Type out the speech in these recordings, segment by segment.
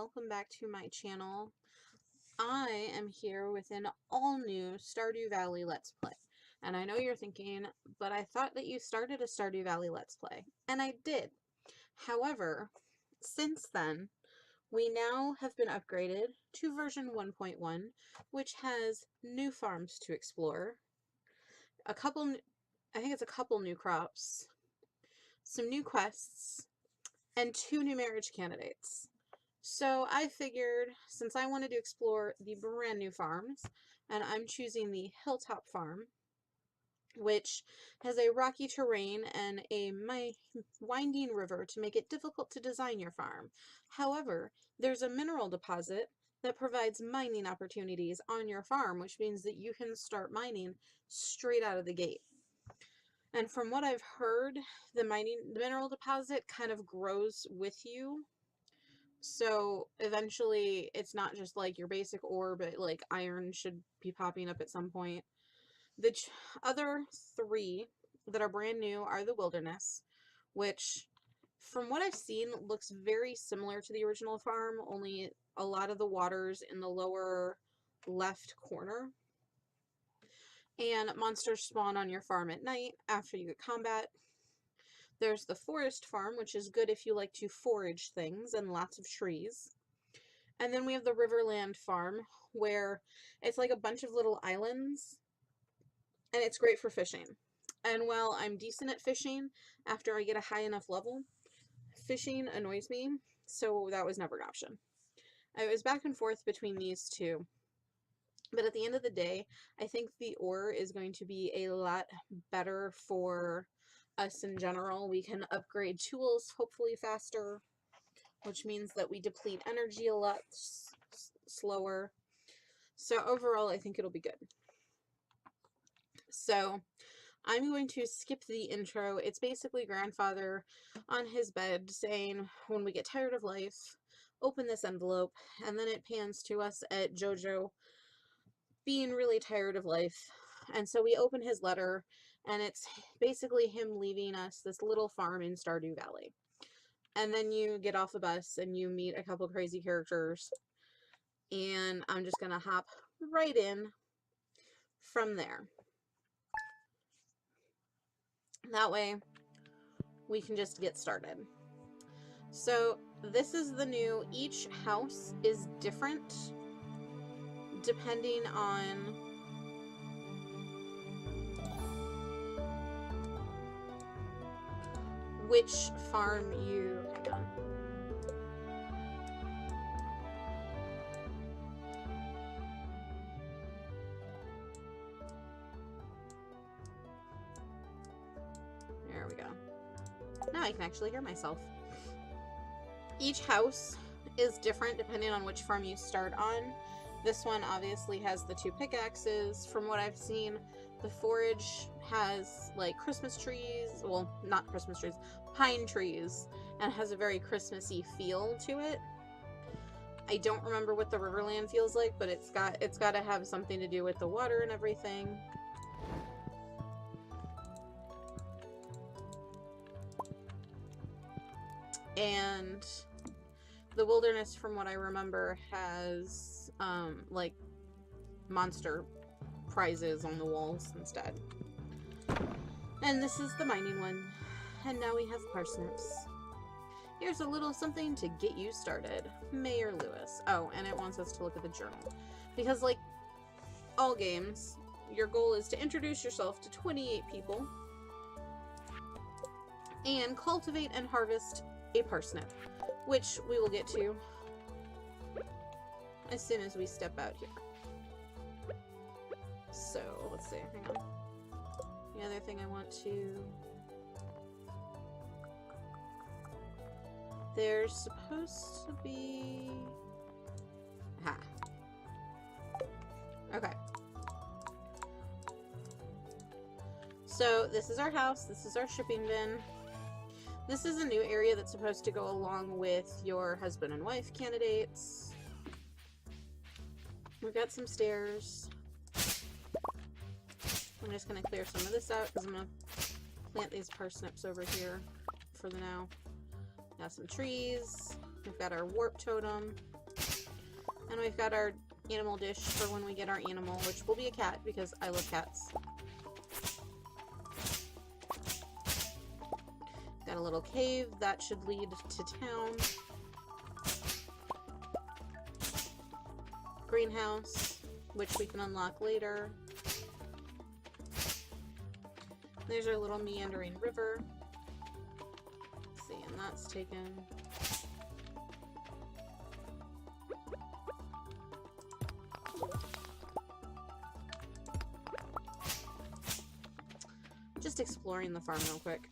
welcome back to my channel. I am here with an all-new Stardew Valley Let's Play. And I know you're thinking, but I thought that you started a Stardew Valley Let's Play. And I did. However, since then, we now have been upgraded to version 1.1, which has new farms to explore, I think it's a couple new crops, some new quests, and 2 new marriage candidates. So I figured, since I wanted to explore the brand new farms, and I'm choosing the Hilltop Farm, which has a rocky terrain and a winding river to make it difficult to design your farm. However, there's a mineral deposit that provides mining opportunities on your farm, which means that you can start mining straight out of the gate. And from what I've heard, the mineral deposit kind of grows with you. So eventually it's not just like your basic ore, but like iron should be popping up at some point. The other 3 that are brand new are the Wilderness, which from what I've seen looks very similar to the original farm, only a lot of the water's in the lower left corner. And monsters spawn on your farm at night after you get combat. There's the Forest Farm, which is good if you like to forage things and lots of trees. And then we have the Riverland Farm, where it's like a bunch of little islands, and it's great for fishing. And while I'm decent at fishing, after I get a high enough level, fishing annoys me, so that was never an option. I was back and forth between these 2. But at the end of the day, I think the ore is going to be a lot better for us in general. We can upgrade tools hopefully faster, which means that we deplete energy a lot slower. So overall, I think it'll be good. So I'm going to skip the intro. It's basically grandfather on his bed saying, when we get tired of life, open this envelope, and then it pans to us at JoJo being really tired of life. And so we open his letter, and it's basically him leaving us this little farm in Stardew Valley. And then you get off a bus and you meet a couple crazy characters, and I'm just gonna hop right in from there. That way we can just get started. So this is the new, each house is different depending on which farm you, hang on. There we go. Now I can actually hear myself. Each house is different depending on which farm you start on. This one obviously has the 2 pickaxes. From what I've seen, the forage has like Christmas trees, well, not Christmas trees, pine trees, and has a very Christmassy feel to it. I don't remember what the Riverland feels like, but it's got to have something to do with the water and everything. And the Wilderness, from what I remember, has like monster prizes on the walls instead. And this is the mining one. And now we have parsnips. Here's a little something to get you started. Mayor Lewis. Oh, and it wants us to look at the journal. Because like all games, your goal is to introduce yourself to 28 people and cultivate and harvest a parsnip, which we will get to as soon as we step out here. So, let's see, hang on. The other thing I want to... There's supposed to be... Aha. Okay. So, this is our house, this is our shipping bin. This is a new area that's supposed to go along with your husband and wife candidates. We've got some stairs. I'm just going to clear some of this out because I'm going to plant these parsnips over here for the now. Got some trees. We've got our warp totem. we've got our animal dish for when we get our animal, which will be a cat because I love cats. Got a little cave that should lead to town. Greenhouse, which we can unlock later. There's our little meandering river. Let's see, and that's taken. Just exploring the farm real quick.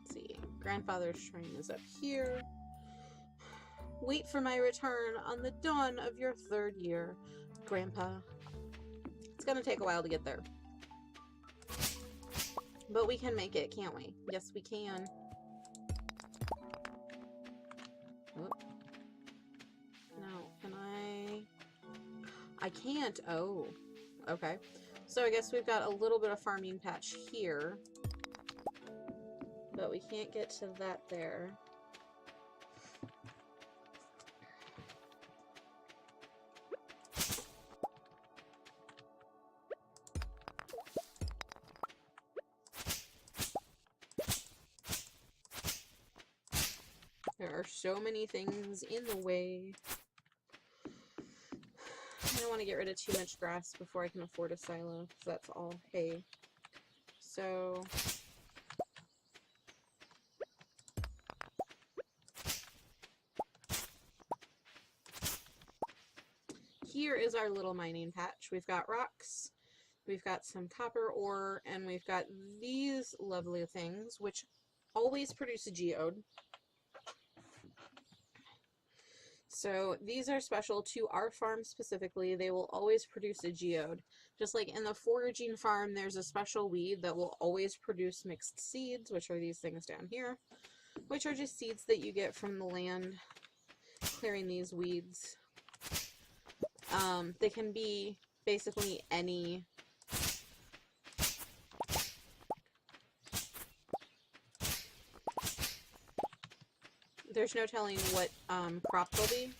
Let's see, grandfather's shrine is up here. Wait for my return on the dawn of your 3rd year, Grandpa. It's gonna take a while to get there. But we can make it, can't we? Yes, we can. Oh. No, can I? I can't. Oh, okay. So I guess we've got a little bit of farming patch here. But we can't get to that there. There are so many things in the way. I don't want to get rid of too much grass before I can afford a silo, because that's all hay. So... here is our little mining patch. We've got rocks, we've got some copper ore, and we've got these lovely things, which always produce a geode. So these are special to our farm specifically. They will always produce a geode. Just like in the foraging farm, there's a special weed that will always produce mixed seeds, which are these things down here, which are just seeds that you get from the land clearing these weeds. They can be basically any there's no telling what crop they'll be.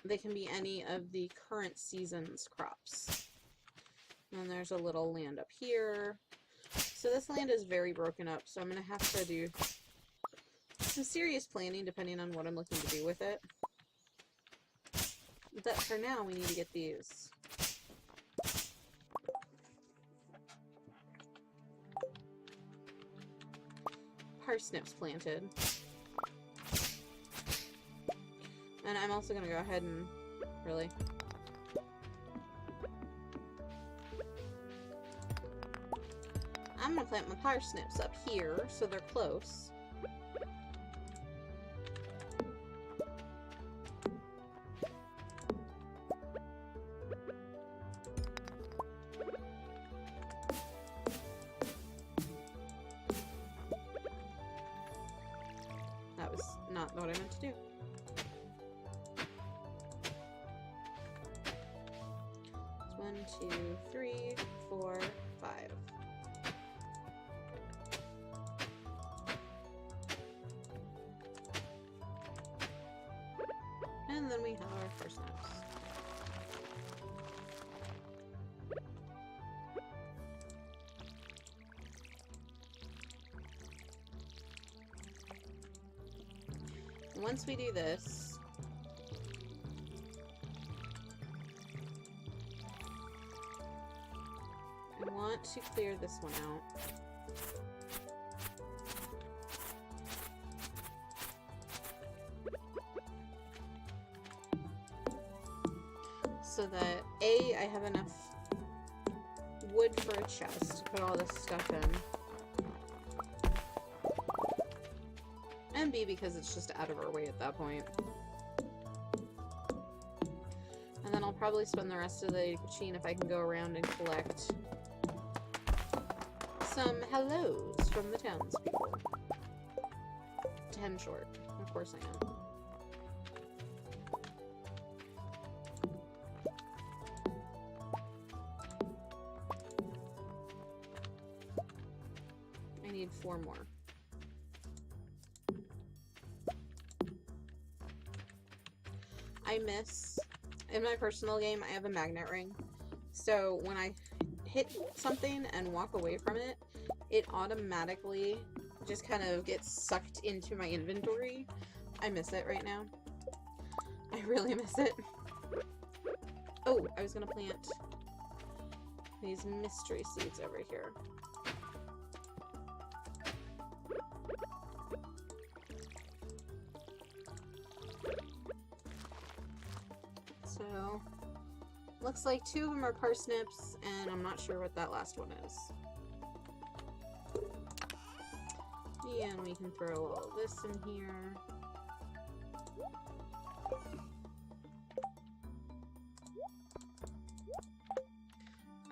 They can be any of the current season's crops. And then there's a little land up here. So this land is very broken up, so I'm going to have to do some serious planning depending on what I'm looking to do with it. But for now, we need to get these. Parsnips planted. And I'm also going to go ahead and... really? I'm going to plant my parsnips up here, so they're close. That was not what I meant to do. It's 1, 2, 3, 4, 5. And then we have our parsnips. Once we do this, I want to clear this one out. So that A, I have enough wood for a chest to put all this stuff in. And B, because it's just out of our way at that point. And then I'll probably spend the rest of the chain if I can go around and collect some hellos from the townspeople. 10 short. Of course I am. I need 4 more. I miss... In my personal game, I have a magnet ring. So when I hit something and walk away from it, it automatically just kind of gets sucked into my inventory. I miss it right now. I really miss it. Oh, I was gonna plant these mystery seeds over here. So, looks like 2 of them are parsnips, and I'm not sure what that last one is. And we can throw all this in here.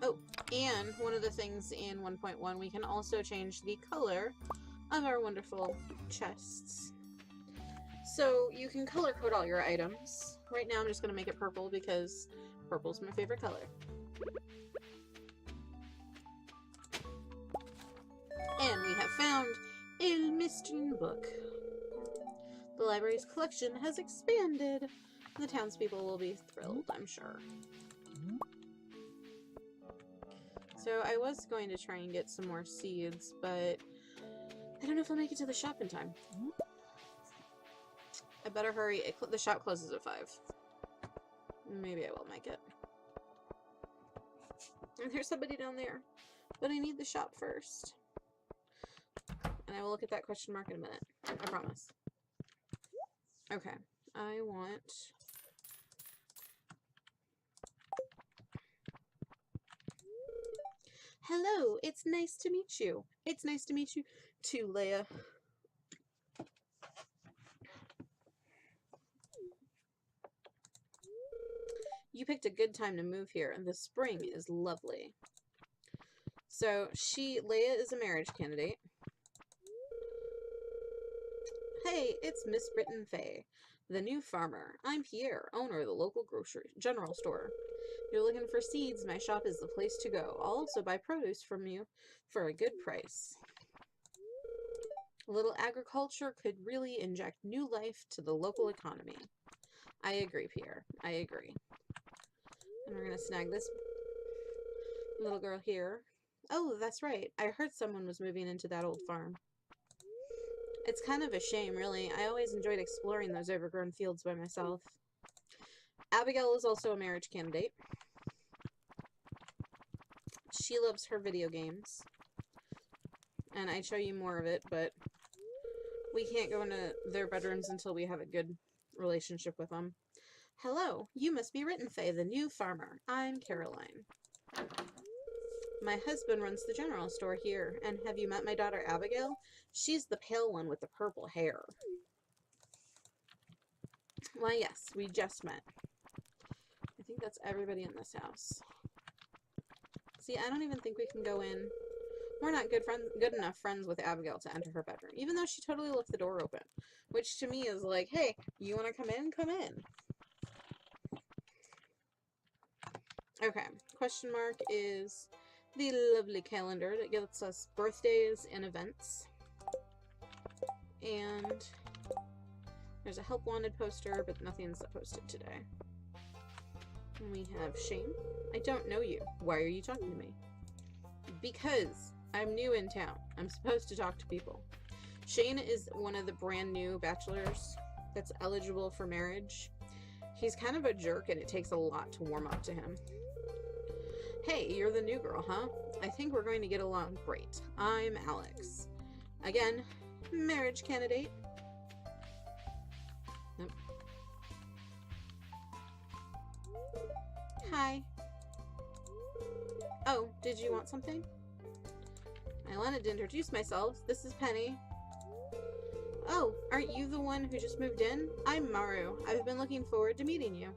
Oh, and one of the things in 1.1, we can also change the color of our wonderful chests. So you can color code all your items. Right now I'm just going to make it purple because purple's my favorite color. And we have found a mystery book. The library's collection has expanded. The townspeople will be thrilled, I'm sure. So I was going to try and get some more seeds, but I don't know if I'll make it to the shop in time. I better hurry. The shop closes at 5. Maybe I will make it. And there's somebody down there. But I need the shop first. And I will look at that question mark in a minute. I promise. Okay. I want... Hello, it's nice to meet you. It's nice to meet you too, Leia. You picked a good time to move here, and the spring is lovely. So, Leia is a marriage candidate. Hey, it's Miss Britton Fay, the new farmer. I'm Pierre, owner of the local general store. If you're looking for seeds, my shop is the place to go. I'll also buy produce from you for a good price. A little agriculture could really inject new life to the local economy. I agree, Pierre. I agree. And we're going to snag this little girl here. Oh, that's right. I heard someone was moving into that old farm. It's kind of a shame, really. I always enjoyed exploring those overgrown fields by myself. Abigail is also a marriage candidate. She loves her video games. And I'd show you more of it, but we can't go into their bedrooms until we have a good relationship with them. Hello, you must be Written Faye, the new farmer. I'm Caroline. My husband runs the general store here, and have you met my daughter Abigail? She's the pale one with the purple hair. Why, yes, we just met. I think that's everybody in this house. See, I don't even think we can go in. We're not good enough friends with Abigail to enter her bedroom, even though she totally left the door open. Which to me is like, hey, you want to come in? Come in. Okay, question mark is the lovely calendar that gives us birthdays and events. And there's a help wanted poster, but nothing's posted today. And we have Shane. I don't know you. Why are you talking to me? Because I'm new in town. I'm supposed to talk to people. Shane is one of the brand new bachelors that's eligible for marriage. He's kind of a jerk, and it takes a lot to warm up to him. Hey, you're the new girl, huh? I think we're going to get along great. I'm Alex. Again, marriage candidate. Nope. Hi. Oh, did you want something? I wanted to introduce myself. This is Penny. Oh, aren't you the one who just moved in? I'm Maru. I've been looking forward to meeting you.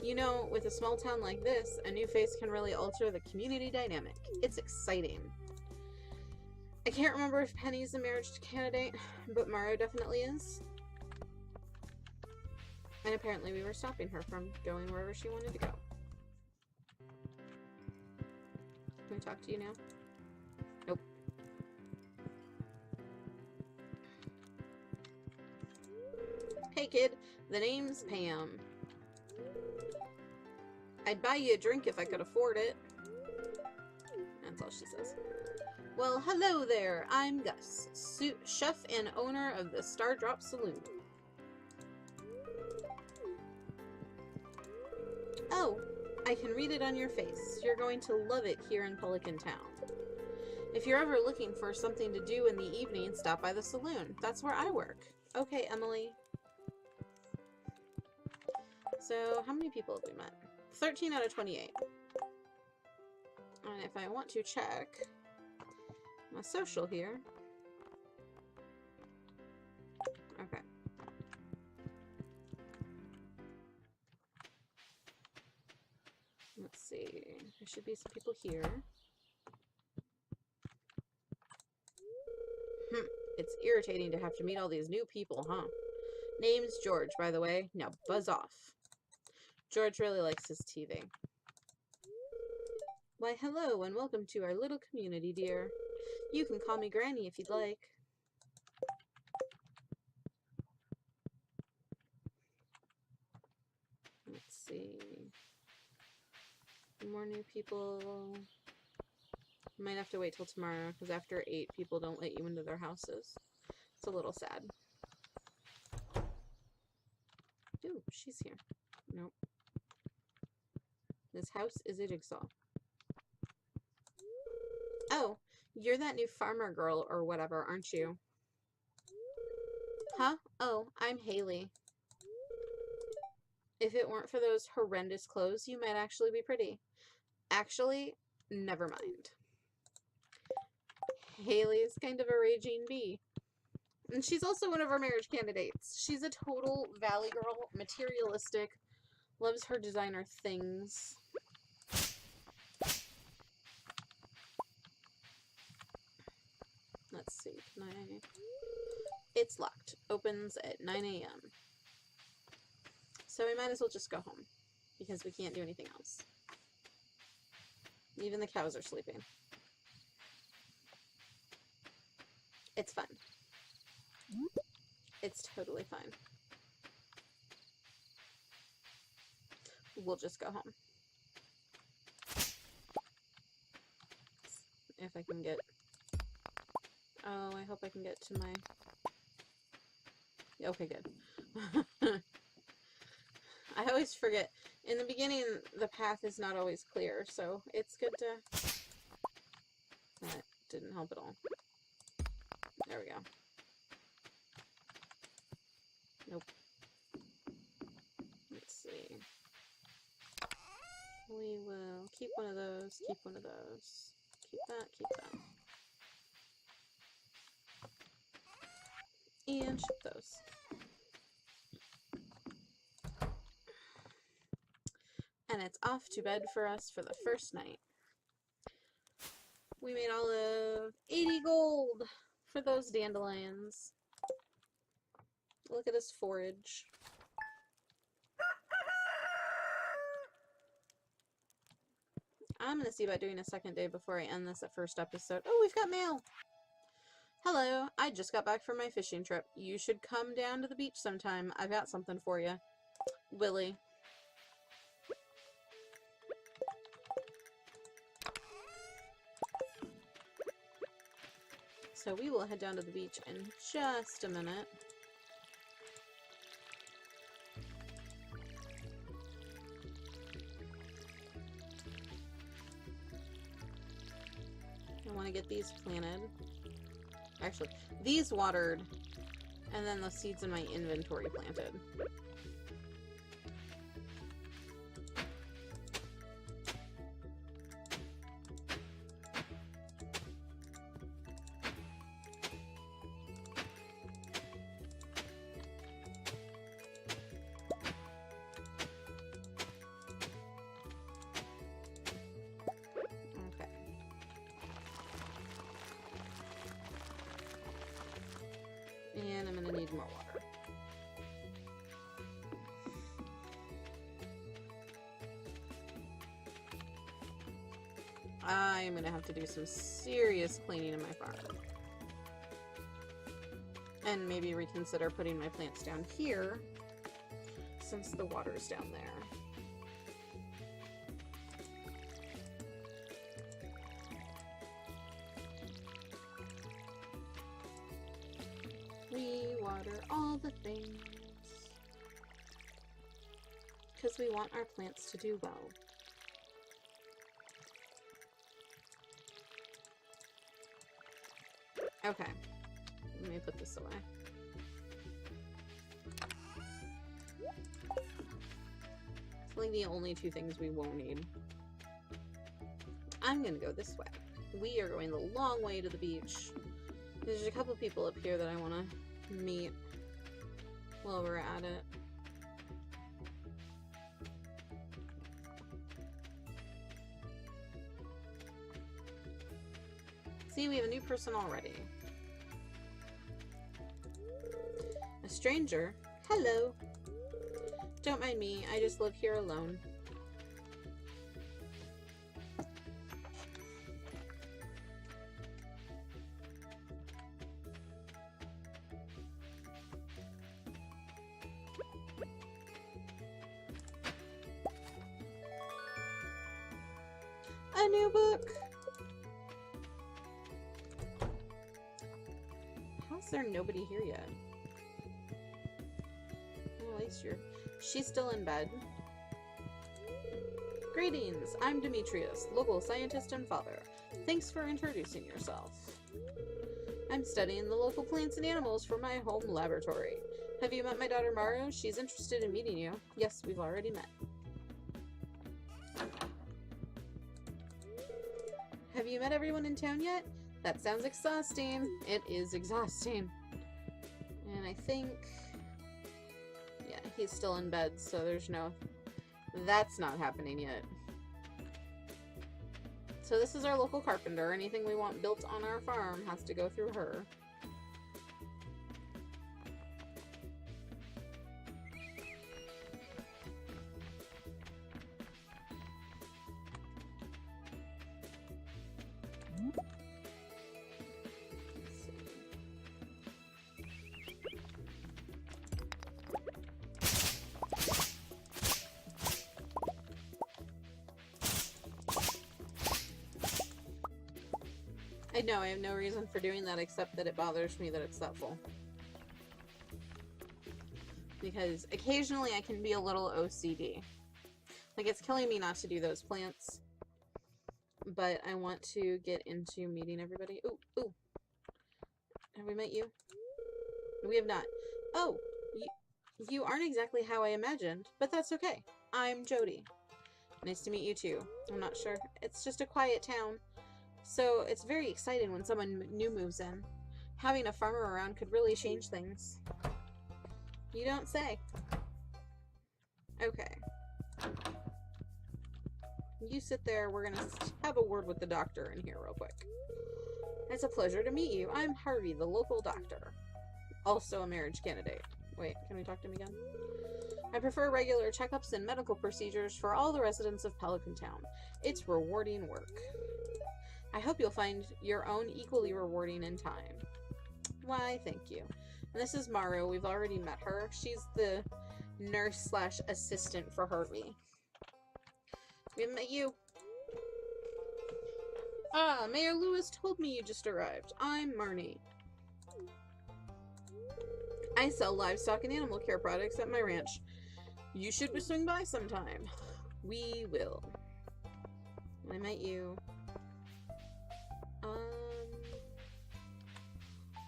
You know, with a small town like this, a new face can really alter the community dynamic. It's exciting. I can't remember if Penny's a marriage candidate, but Maru definitely is. And apparently we were stopping her from going wherever she wanted to go. Can we talk to you now? Nope. kid. The name's Pam. I'd buy you a drink if I could afford it. That's all she says. Well, hello there. I'm Gus, chef and owner of the Stardrop Saloon. Oh, I can read it on your face. You're going to love it here in Pelican Town. If you're ever looking for something to do in the evening, stop by the saloon. That's where I work. Okay, Emily. So, how many people have we met? 13 out of 28. And if I want to check my social here. Okay. Let's see. There should be some people here. It's irritating to have to meet all these new people, huh? Name's George, by the way. Now buzz off. George really likes his TV. Why, hello, and welcome to our little community, dear. You can call me Granny if you'd like. Let's see. More new people. Might have to wait till tomorrow, because after 8, people don't let you into their houses. It's a little sad. Ooh, she's here. Nope. This house is a jigsaw. Oh, you're that new farmer girl or whatever, aren't you? Huh? Oh, I'm Haley. If it weren't for those horrendous clothes, you might actually be pretty. Actually, never mind. Haley is kind of a raging bee. And she's also one of our marriage candidates. She's a total valley girl, materialistic, loves her designer things. Let's see, can I... It's locked. Opens at 9 a.m. So we might as well just go home, because we can't do anything else. Even the cows are sleeping. It's fun. It's totally fine. We'll just go home. If I can get... Oh, I hope I can get to my... Okay, good. I always forget. In the beginning, the path is not always clear, so it's good to... That didn't help at all. There we go. Nope. Let's see. We will keep one of those, keep one of those. Keep that, keep that. And ship those. And it's off to bed for us for the first night. We made all of 80 gold for those dandelions. Look at this forage. I'm going to see about doing a second day before I end this first episode. Oh, we've got mail! Hello, I just got back from my fishing trip. You should come down to the beach sometime. I've got something for you. Willie. So we will head down to the beach in just a minute. I want to get these planted. Actually, these watered, and then the seeds in my inventory planted. And I'm gonna need more water. I'm gonna have to do some serious cleaning in my farm. And maybe reconsider putting my plants down here since the water's down there. We water all the things because we want our plants to do well. Okay, let me put this away. It's like the only two things we won't need. I'm gonna go this way. We are going the long way to the beach. There's a couple people up here that I want to meet while we're at it. See, we have a new person already. A stranger? Hello. Don't mind me, I just live here alone. A new book! How's there nobody here yet? Well, at least she's still in bed. Greetings, I'm Demetrius, local scientist and father. Thanks for introducing yourself. I'm studying the local plants and animals for my home laboratory. Have you met my daughter Maru? She's interested in meeting you. Yes, we've already met. Have you met everyone in town yet? That sounds exhausting. It is exhausting. And I think... yeah, he's still in bed, so there's no... that's not happening yet. So this is our local carpenter. Anything we want built on our farm has to go through her. I know, I have no reason for doing that except that it bothers me that it's that full. Because occasionally I can be a little OCD. Like, it's killing me not to do those plants. But I want to get into meeting everybody. Ooh, ooh. Have we met you? We have not. Oh, you aren't exactly how I imagined, but that's okay. I'm Jody. Nice to meet you too. I'm not sure. It's just a quiet town. So it's very exciting when someone new moves in. Having a farmer around could really change things. You don't say. Okay. You sit there. We're gonna have a word with the doctor in here real quick. It's a pleasure to meet you. I'm Harvey, the local doctor. Also a marriage candidate. Wait, can we talk to him again? I prefer regular checkups and medical procedures for all the residents of Pelican Town. It's rewarding work. I hope you'll find your own equally rewarding in time. Why, thank you. And this is Maru. We've already met her. She's the nurse/assistant for Harvey. We haven't met you. Ah, Mayor Lewis told me you just arrived. I'm Marnie. I sell livestock and animal care products at my ranch. You should swing by sometime. We will. I met you.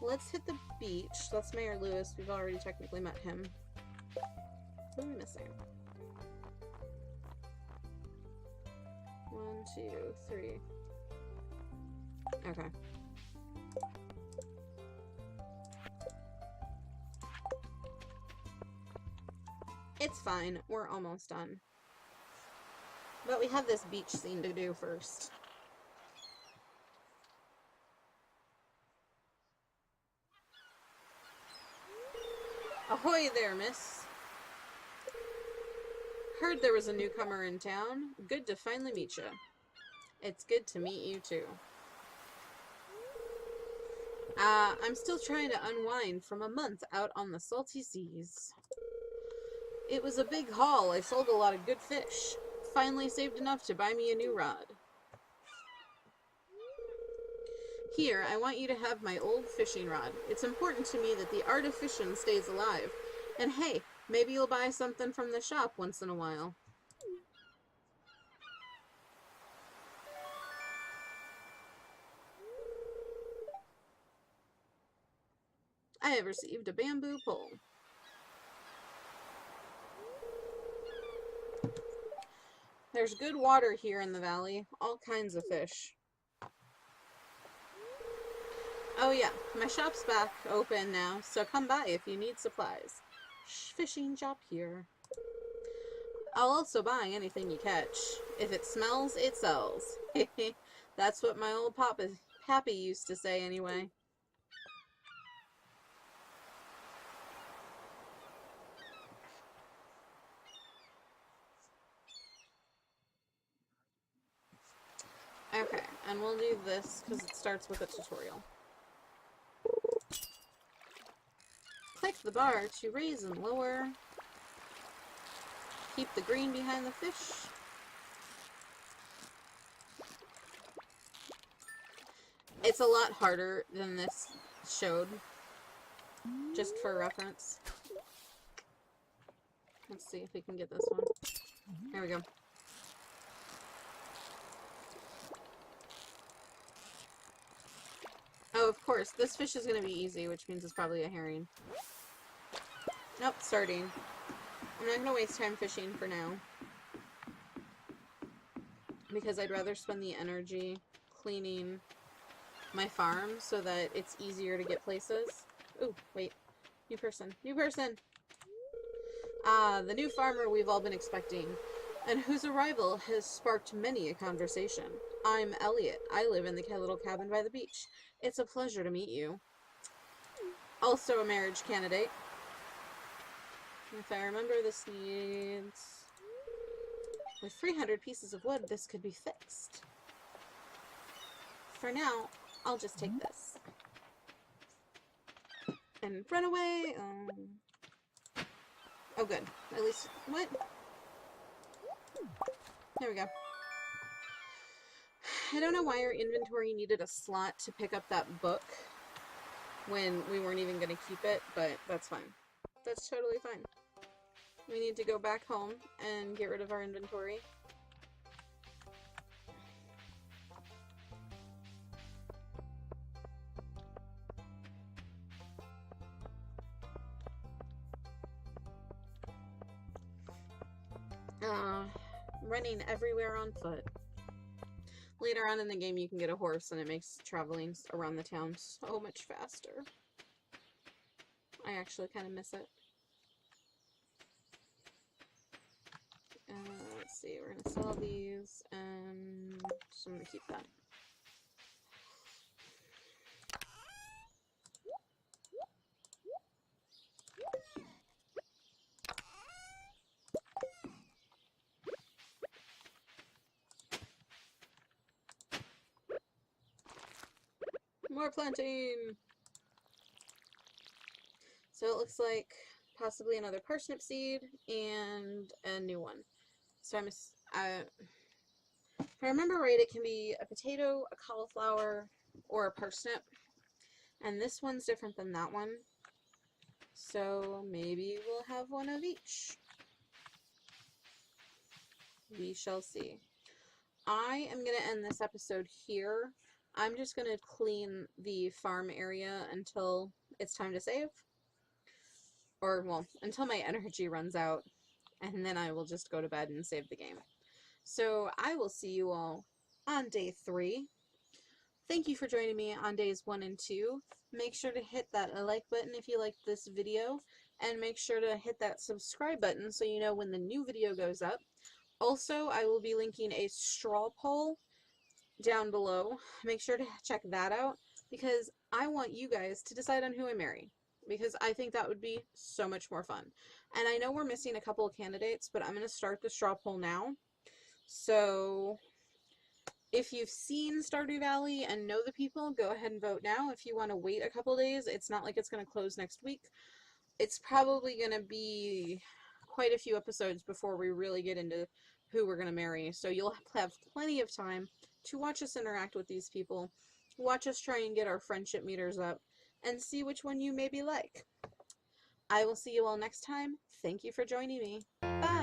Let's hit the beach. That's Mayor Lewis. We've already technically met him. What are we missing? 1, 2, 3. Okay. It's fine. We're almost done. But we have this beach scene to do first. Ahoy there, miss. Heard there was a newcomer in town. Good to finally meet you. It's good to meet you, too. I'm still trying to unwind from a month out on the salty seas. It was a big haul. I sold a lot of good fish. Finally saved enough to buy me a new rod. Here, I want you to have my old fishing rod. It's important to me that the art of fishing stays alive. And hey, maybe you'll buy something from the shop once in a while. I have received a bamboo pole. There's good water here in the valley. All kinds of fish. Oh yeah, my shop's back open now, so come by if you need supplies. Fishing shop here. I'll also buy anything you catch. If it smells, it sells. That's what my old pappy used to say anyway. Okay, and we'll do this because it starts with a tutorial. Click the bar to raise and lower. Keep the green behind the fish. It's a lot harder than this showed, just for reference. Let's see if we can get this one. There we go. Oh, of course, this fish is going to be easy, which means it's probably a herring. Nope, starting. I'm not going to waste time fishing for now, because I'd rather spend the energy cleaning my farm so that it's easier to get places. Ooh, wait. New person. New person! Ah, the new farmer we've all been expecting, and whose arrival has sparked many a conversation. I'm Elliot. I live in the little cabin by the beach. It's a pleasure to meet you. Also a marriage candidate. If I remember, this needs... With 300 pieces of wood, this could be fixed. For now, I'll just take this. And run away. Oh, good. At least... What? There we go. I don't know why our inventory needed a slot to pick up that book when we weren't even going to keep it, but that's fine. That's totally fine. We need to go back home and get rid of our inventory. Running everywhere on foot. Later on in the game you can get a horse and it makes traveling around the town so much faster. I actually kind of miss it. Let's see, we're going to sell these and so I'm going to keep that. More planting! So it looks like possibly another parsnip seed and a new one. So if I remember right, it can be a potato, a cauliflower, or a parsnip. And this one's different than that one. So maybe we'll have one of each. We shall see. I am going to end this episode here. I'm just going to clean the farm area until it's time to save. Or, well, until my energy runs out. And then I will just go to bed and save the game. So I will see you all on day 3. Thank you for joining me on days 1 and 2. Make sure to hit that like button if you liked this video. And make sure to hit that subscribe button so you know when the new video goes up. Also, I will be linking a straw poll down below. Make sure to check that out because I want you guys to decide on who I marry because I think that would be so much more fun. And I know we're missing a couple of candidates, but I'm going to start the straw poll now. So if you've seen Stardew Valley and know the people, go ahead and vote now. If you want to wait a couple days, it's not like it's going to close next week. It's probably going to be quite a few episodes before we really get into who we're going to marry. So you'll have plenty of time to watch us interact with these people, watch us try and get our friendship meters up, and see which one you maybe like. I will see you all next time. Thank you for joining me. Bye!